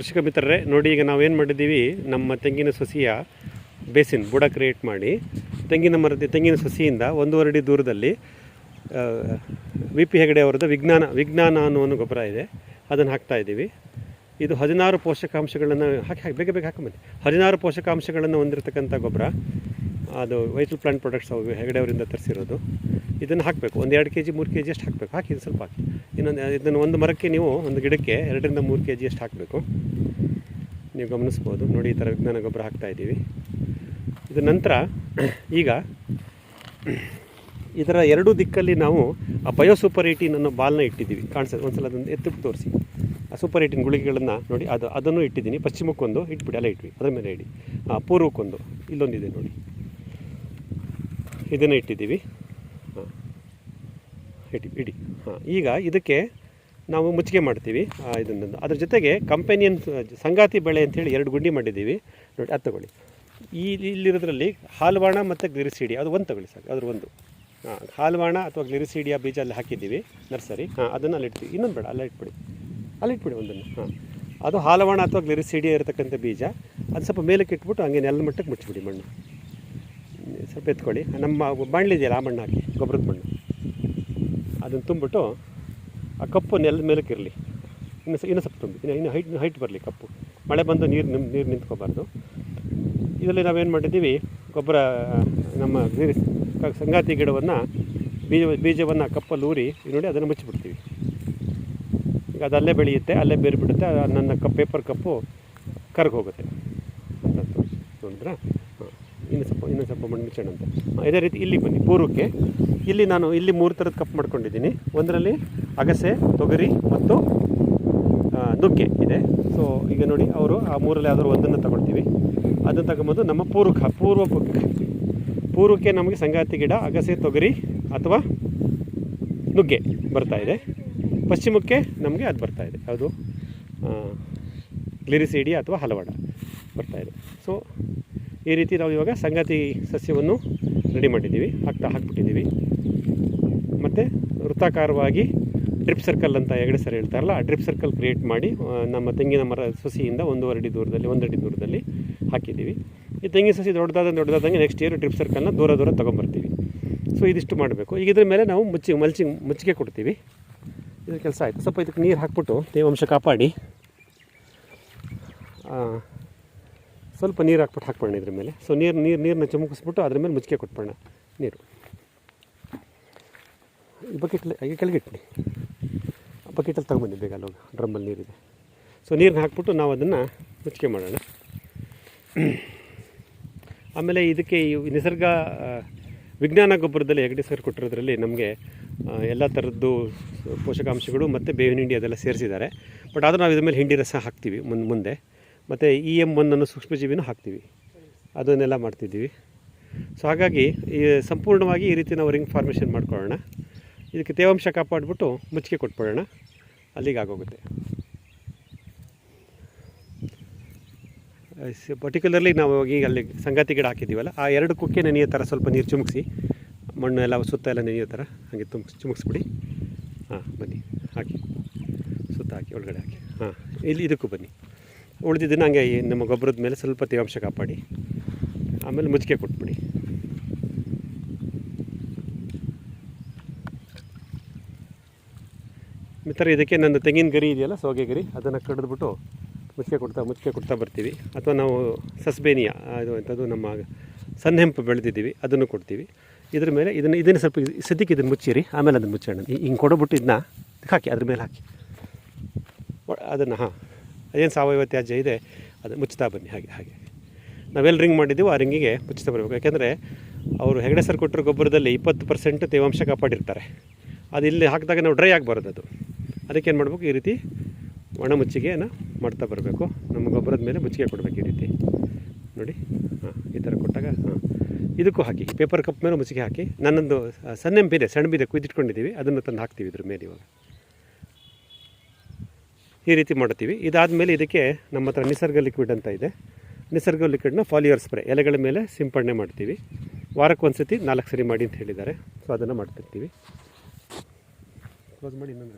ಕೃಷಿಕ ಮಿತ್ರರೇ ನೋಡಿ, ಈಗ ನಾವೇನು ಮಾಡಿದ್ದೀವಿ, ನಮ್ಮ ತೆಂಗಿನ ಸಸಿಯ ಬೇಸಿನ್ ಬುಡ ಕ್ರಿಯೇಟ್ ಮಾಡಿ ತೆಂಗಿನ ಸಸಿಯಿಂದ 1.5 ಅಡಿ ದೂರದಲ್ಲಿ ವಿ ಪಿ ಹೆಗಡೆ ಅವರದ್ದು ವಿಜ್ಞಾನ ಅನ್ನೋ ಗೊಬ್ಬರ ಇದೆ, ಅದನ್ನು ಹಾಕ್ತಾಯಿದ್ದೀವಿ. ಇದು 16 ಪೋಷಕಾಂಶಗಳನ್ನು ಹಾಕಿ ಬೇಗ ಹಾಕೊಂಬಂದು 16 ಪೋಷಕಾಂಶಗಳನ್ನು ಹೊಂದಿರತಕ್ಕಂಥ ಗೊಬ್ಬರ. ಅದು ವೈಟಲ್ ಪ್ಲಾಂಟ್ ಪ್ರಾಡಕ್ಟ್ಸ್ ಅವು ಹೆಗಡೆ ಅವರಿಂದ ತರಿಸಿರೋದು. ಇದನ್ನು ಹಾಕಬೇಕು, 1-2 kg 3 kg ಅಷ್ಟು ಹಾಕಬೇಕು. ಹಾಕಿ ಇದು ಸ್ವಲ್ಪ ಹಾಕಿ. ಇದನ್ನು ಒಂದು ಮರಕ್ಕೆ ನೀವು ಒಂದು ಗಿಡಕ್ಕೆ 2-3 kg ಅಷ್ಟು ಹಾಕಬೇಕು. ನೀವು ಗಮನಿಸ್ಬೋದು ನೋಡಿ, ಈ ಥರ ವಿಜ್ಞಾನ ಗೊಬ್ಬರ ಹಾಕ್ತಾಯಿದ್ದೀವಿ. ಇದು ನಂತರ ಈಗ ಇದರ ಎರಡೂ ದಿಕ್ಕಲ್ಲಿ ನಾವು ಆ ಬಯೋಸೂಪರ್ 18 ಅನ್ನೋ ಬಾಲ್ನ ಇಟ್ಟಿದ್ದೀವಿ. ಕಾಣಿಸ್ತದೆ, ಒಂದ್ಸಲ ಅದನ್ನು ಎತ್ತಿಟ್ಟು ತೋರಿಸಿ. ಆ ಸೂಪರ್ 18 ಗುಳಿಗೆಗಳನ್ನು ನೋಡಿ, ಅದನ್ನು ಇಟ್ಟಿದ್ದೀನಿ. ಪಶ್ಚಿಮಕ್ಕೊಂದು ಇಟ್ಬಿಡಿ, ಅಲ್ಲ ಇಟ್ವಿ, ಅದರ ಮೇಲೆ ಇಡಿ. ಪೂರ್ವಕ್ಕೊಂದು ಇಲ್ಲೊಂದಿದೆ ನೋಡಿ, ಇದನ್ನು ಇಟ್ಟಿದ್ದೀವಿ. ಹಾಂ, ಇಡಿ. ಹಾಂ, ಈಗ ಇದಕ್ಕೆ ನಾವು ಮುಚ್ಚಿಗೆ ಮಾಡ್ತೀವಿ ಇದನ್ನು. ಅದ್ರ ಜೊತೆಗೆ ಕಂಪೆನಿಯನ್ ಸಂಗಾತಿ ಬೆಳೆ ಅಂಥೇಳಿ 2 ಗುಂಡಿ ಮಾಡಿದ್ದೀವಿ ನೋಡಿ. ಅದು ತಗೊಳ್ಳಿ. ಇಲ್ಲಿರೋದ್ರಲ್ಲಿ ಹಾಲ್ವಾಣ ಮತ್ತು ಗ್ಲಿರಿಸೀಡಿಯಾ, ಅದು ಒಂದು ತಗೊಳ್ಳಿ ಸಾಕು. ಅದ್ರ ಒಂದು ಹಾಲ್ವಾಣ ಅಥವಾ ಗ್ಲಿರಿಸೀಡಿಯಾ ಬೀಜ ಅಲ್ಲಿ ಹಾಕಿದ್ದೀವಿ, ನರ್ಸರಿ. ಅದನ್ನು ಅಲ್ಲಿ ಇಡ್ತೀವಿ. ಇನ್ನೊಂದು ಬೇಡ, ಅಲ್ಲೇ ಇಟ್ಬಿಡಿ ಒಂದನ್ನು. ಅದು ಹಾಲವಾಣ ಅಥವಾ ಗ್ಲಿರಿಸೀಡಿಯಾ ಇರತಕ್ಕಂಥ ಬೀಜ. ಅದು ಸ್ವಲ್ಪ ಮೇಲಕ್ಕೆ ಇಟ್ಬಿಟ್ಟು ಹಂಗೆ ನೆಲದ ಮಟ್ಟಕ್ಕೆ ಮುಚ್ಚಿಬಿಡಿ. ಮಣ್ಣು ಸ್ವಲ್ಪ ಎತ್ಕೊಳ್ಳಿ. ನಮ್ಮ ಮಣ್ಣಿದೆಯಲ್ಲ, ಆ ಮಣ್ಣು ಹಾಕಿ, ಗೊಬ್ಬರದ ಮಣ್ಣು, ಅದನ್ನು ತುಂಬಿಟ್ಟು ಆ ಕಪ್ಪು ನೆಲದ ಮೇಲಕ್ಕೆ ಇರಲಿ. ಇನ್ನೂ ಸ್ವಲ್ಪ ತುಂಬಿ, ಇನ್ನು ಹೈಟ್ ಬರಲಿ ಕಪ್ಪು. ಮಳೆ ಬಂದು ನೀರು ನಿಂತ್ಕೋಬಾರ್ದು. ಇದರಲ್ಲಿ ನಾವೇನು ಮಾಡಿದ್ದೀವಿ, ಗೊಬ್ಬರ ನಮ್ಮ ಸಂಗಾತಿ ಗಿಡವನ್ನು ಬೀಜವನ್ನು ಕಪ್ಪಲ್ಲಿ ಊರಿ ನೋಡಿ ಅದನ್ನು ಮುಚ್ಚಿಬಿಡ್ತೀವಿ. ಈಗ ಅದು ಅಲ್ಲೇ ಬೆಳೆಯುತ್ತೆ, ಅಲ್ಲೇ ಬೇರೆ ಬಿಡುತ್ತೆ. ನನ್ನ ಪೇಪರ್ ಕಪ್ಪು ಕರ್ಗೆ ಹೋಗುತ್ತೆ ಅಂತ ನೋಡಿದ್ರಾ. ಇನ್ನೂ ಸ್ವಲ್ಪ ಮಣ್ಣು ಮುಚ್ಚೋಣ ಅಂತ. ಇದೇ ರೀತಿ ಇಲ್ಲಿ ಬನ್ನಿ, ಪೂರ್ವಕ್ಕೆ. ಇಲ್ಲಿ ನಾನು 3 ಥರದ ಕಪ್ ಮಾಡ್ಕೊಂಡಿದ್ದೀನಿ. ಒಂದರಲ್ಲಿ ಅಗಸೆ, ತೊಗರಿ ಮತ್ತು ನುಗ್ಗೆ ಇದೆ. ಸೊ ಈಗ ನೋಡಿ, ಅವರು ಆ 3ರಲ್ಲಿ ಯಾವ್ದಾದ್ರು ಒಂದನ್ನು ತಗೊಳ್ತೀವಿ. ಅದನ್ನು ತಗೊಂಬಂದು ನಮ್ಮ ಪೂರ್ವಕ್ಕೆ ನಮಗೆ ಸಂಗಾತಿ ಗಿಡ, ಅಗಸೆ, ತೊಗರಿ ಅಥವಾ ನುಗ್ಗೆ ಬರ್ತಾಯಿದೆ. ಪಶ್ಚಿಮಕ್ಕೆ ನಮಗೆ ಅದು ಬರ್ತಾಯಿದೆ, ಯಾವುದು ಗ್ಲಿರಿಸೀಡಿಯಾ ಅಥವಾ ಹಲವಾಡ ಬರ್ತಾಯಿದೆ. ಸೊ ಈ ರೀತಿ ನಾವು ಇವಾಗ ಸಂಗಾತಿ ಸಸ್ಯವನ್ನು ರೆಡಿ ಮಾಡಿದ್ದೀವಿ, ಹಾಕ್ಬಿಟ್ಟಿದ್ದೀವಿ. ಮತ್ತು ವೃತ್ತಾಕಾರವಾಗಿ ಡ್ರಿಪ್ ಸರ್ಕಲ್ ಅಂತ ಹೆಗಡೆ ಸರ್ ಹೇಳ್ತಾರಲ್ಲ, ಆ ಡ್ರಿಪ್ ಸರ್ಕಲ್ ಕ್ರಿಯೇಟ್ ಮಾಡಿ ನಮ್ಮ ತೆಂಗಿನ ಮರ ಸಸಿಯಿಂದ 1 ಅಡಿ ದೂರದಲ್ಲಿ ಹಾಕಿದ್ದೀವಿ. ಈ ತೆಂಗಿನ ಸಸಿ ದೊಡ್ಡದಾದಂಗೆ ನೆಕ್ಸ್ಟ್ ಇಯರ್ ಡ್ರಿಪ್ ಸರ್ಕಲ್ನ ದೂರ ತೊಗೊಂಬರ್ತೀವಿ. ಸೊ ಇದಿಷ್ಟು ಮಾಡಬೇಕು. ಈಗ ಇದ್ರ ಮೇಲೆ ನಾವು ಮುಚ್ಚಿಗೆ ಕೊಡ್ತೀವಿ. ಇದ್ರ ಕೆಲಸ ಆಯಿತು. ಸ್ವಲ್ಪ ಇದಕ್ಕೆ ನೀರು ಹಾಕ್ಬಿಟ್ಟು ತೇವಾಂಶ ಕಾಪಾಡಿ, ಸ್ವಲ್ಪ ನೀರು ಹಾಕ್ಬಿಡೋಣ ಇದ್ರ ಮೇಲೆ. ಸೊ ನೀರನ್ನ ಚುಮುಕಿಸ್ಬಿಟ್ಟು ಅದ್ರ ಮೇಲೆ ಮುಚ್ಚಿಗೆ ಕೊಟ್ಬಿಡೋಣ. ನೀರು ಈ ಕೆಳಗಿಟ್ಬಿಡಿ. ಬಕೆಟಲ್ಲಿ ತಗೊಂಬನ್ನಿ ಬೇಗ, ಅಲ್ಲೋಗಿ ಡ್ರಮ್ಮಲ್ಲಿ ನೀರಿದೆ. ಸೊ ನೀರನ್ನ ಹಾಕ್ಬಿಟ್ಟು ನಾವು ಅದನ್ನು ಮುಚ್ಚಿಗೆ ಮಾಡೋಣ. ಆಮೇಲೆ ಇದಕ್ಕೆ ಈ ನಿಸರ್ಗ ವಿಜ್ಞಾನ ಗೊಬ್ಬರದಲ್ಲಿ ಹೆಗಡೆ ಸರ್ ಕೊಟ್ಟಿರೋದ್ರಲ್ಲಿ ನಮಗೆ ಎಲ್ಲ ಥರದ್ದು ಪೋಷಕಾಂಶಗಳು ಮತ್ತು ಬೇವಿನ ಹಿಂಡಿ ಅದೆಲ್ಲ ಸೇರಿಸಿದ್ದಾರೆ. ಬಟ್ ಆದರೂ ನಾವು ಇದ್ರ ಮೇಲೆ ಹಿಂಡಿ ರಸ ಹಾಕ್ತೀವಿ ಮುಂದೆ. ಮತ್ತು EM1 ಅನ್ನೋ ಸೂಕ್ಷ್ಮಜೀವಿನೂ ಹಾಕ್ತೀವಿ, ಅದನ್ನೆಲ್ಲ ಮಾಡ್ತಿದ್ದೀವಿ. ಸೊ ಹಾಗಾಗಿ ಸಂಪೂರ್ಣವಾಗಿ ಈ ರೀತಿ ನಾವು ರಿಂಗ್ ಫಾರ್ಮೇಷನ್ ಮಾಡ್ಕೊಳ್ಳೋಣ. ಇದಕ್ಕೆ ತೇವಾಂಶ ಕಾಪಾಡಿಬಿಟ್ಟು ಮುಚ್ಚಿಗೆ ಕೊಟ್ಬಿಡೋಣ, ಅಲ್ಲಿಗೆ ಆಗೋಗುತ್ತೆ. ಪರ್ಟಿಕ್ಯುಲರ್ಲಿ ನಾವು ಈಗ ಅಲ್ಲಿ ಸಂಗಾತಿ ಗಿಡ ಹಾಕಿದ್ದೀವಲ್ಲ, ಆ 2 ಕುಕ್ಕೆ ನೆನೆಯೋ ಥರ ಸ್ವಲ್ಪ ನೀರು ಚುಮುಕಿಸಿ, ಮಣ್ಣು ಎಲ್ಲ ಸುತ್ತ ಎಲ್ಲ ನೆನೆಯೋ ಥರ ಹಾಗೆ ಚುಮುಕಿಸ್ಬಿಡಿ. ಹಾಂ, ಬನ್ನಿ, ಹಾಕಿ, ಸುತ್ತ ಹಾಕಿ, ಒಳಗಡೆ ಹಾಕಿ. ಹಾಂ, ಇದಕ್ಕೂ ಬನ್ನಿ. ಉಳಿದಿದ್ದನ್ನು ಹಂಗೆ ನಮ್ಮ ಗೊಬ್ಬರದ ಮೇಲೆ ಸ್ವಲ್ಪ ತೇವಾಂಶ ಕಾಪಾಡಿ, ಆಮೇಲೆ ಮುಚ್ಚಿಗೆ ಕೊಟ್ಬಿಡಿ. ಈ ಥರ ಇದಕ್ಕೆ ನನ್ನ ತೆಂಗಿನ ಗರಿ ಇದೆಯಲ್ಲ, ಸೋಗೆ ಗರಿ, ಅದನ್ನು ಕಡಿದ್ಬಿಟ್ಟು ಮುಚ್ಚಿಗೆ ಕೊಡ್ತಾ ಬರ್ತೀವಿ. ಅಥವಾ ನಾವು ಸಸ್ಬೇನಿಯಾ ಅಂಥದ್ದು ನಮ್ಮ ಸನ್ನೆಂಪು ಬೆಳೆದಿದ್ದೀವಿ, ಅದನ್ನು ಕೊಡ್ತೀವಿ. ಇದ್ರ ಮೇಲೆ ಇದನ್ನು ಸ್ವಲ್ಪ ಸದ್ಯಕ್ಕೆ ಇದನ್ನು ಮುಚ್ಚಿರಿ, ಆಮೇಲೆ ಅದನ್ನು ಮುಚ್ಚೋಣ. ಹಿಂಗೆ ಕೊಡೋಬಿಟ್ಟು ಇದನ್ನ ಹಾಕಿ, ಅದ್ರ ಮೇಲೆ ಹಾಕಿ ಅದನ್ನು. ಅದೇನು ಸಾವಯವ ತ್ಯಾಜ್ಯ ಇದೆ ಅದು ಮುಚ್ತಾ ಬನ್ನಿ. ಹಾಗೆ ನಾವೆಲ್ಲಿ ರಿಂಗ್ ಮಾಡಿದ್ದೀವೋ ಆ ರಿಂಗಿಗೆ ಮುಚ್ತಾ ಬರಬೇಕು. ಯಾಕೆಂದರೆ ಅವರು ಹೆಗಡೆ ಸರ್ ಕೊಟ್ಟಿರೋ ಗೊಬ್ಬರದಲ್ಲಿ 20% ತೇವಾಂಶ ಕಾಪಾಡಿರ್ತಾರೆ. ಅದು ಇಲ್ಲಿ ಹಾಕಿದಾಗ ನಾವು ಡ್ರೈ ಆಗಬಾರ್ದು. ಅದು ಅದಕ್ಕೇನು ಮಾಡಬೇಕು, ಈ ರೀತಿ ಒಣ ಮುಚ್ಚಿಗೆಯನ್ನು ಮಾಡ್ತಾ ಬರಬೇಕು. ನಮ್ಮ ಗೊಬ್ಬರದ ಮೇಲೆ ಮುಚ್ಚಿಗೆ ಕೊಡಬೇಕು ಈ ರೀತಿ ನೋಡಿ. ಹಾಂ, ಈ ಥರ ಕೊಟ್ಟಾಗ ಇದಕ್ಕೂ ಹಾಕಿ, ಪೇಪರ್ ಕಪ್ ಮೇಲೆ ಮುಚ್ಚಿಗೆ ಹಾಕಿ. ನನ್ನೊಂದು ಸಣ್ಣೆಂಪಿದೆ, ಸಣ್ಣಬಿದೆ, ಕುಯ್ದಿಟ್ಕೊಂಡಿದ್ದೀವಿ, ಅದನ್ನು ತಂದು ಹಾಕ್ತೀವಿ ಇದ್ರ ಮೇಲೆ. ಇವಾಗ ಈ ರೀತಿ ಮಾಡ್ತೀವಿ. ಇದಾದಮೇಲೆ ಇದಕ್ಕೆ ನಮ್ಮ ಹತ್ರ ನಿಸರ್ಗ ಲಿಕ್ವಿಡ್ ಅಂತ ಇದೆ. ನಿಸರ್ಗ ಲಿಕ್ವಿಡ್ನ ಫಾಲಿಯರ್ ಸ್ಪ್ರೇ ಎಲೆಗಳ ಮೇಲೆ ಸಿಂಪಡಣೆ ಮಾಡ್ತೀವಿ. ವಾರಕ್ಕೆ ಒಂದು ಸತಿ 4 ಸರಿ ಮಾಡಿ ಅಂತ ಹೇಳಿದ್ದಾರೆ. ಸೊ ಅದನ್ನು ಮಾಡ್ತಿರ್ತೀವಿ. ಕ್ಲೋಸ್ ಮಾಡಿ ಇನ್ನೊಂದು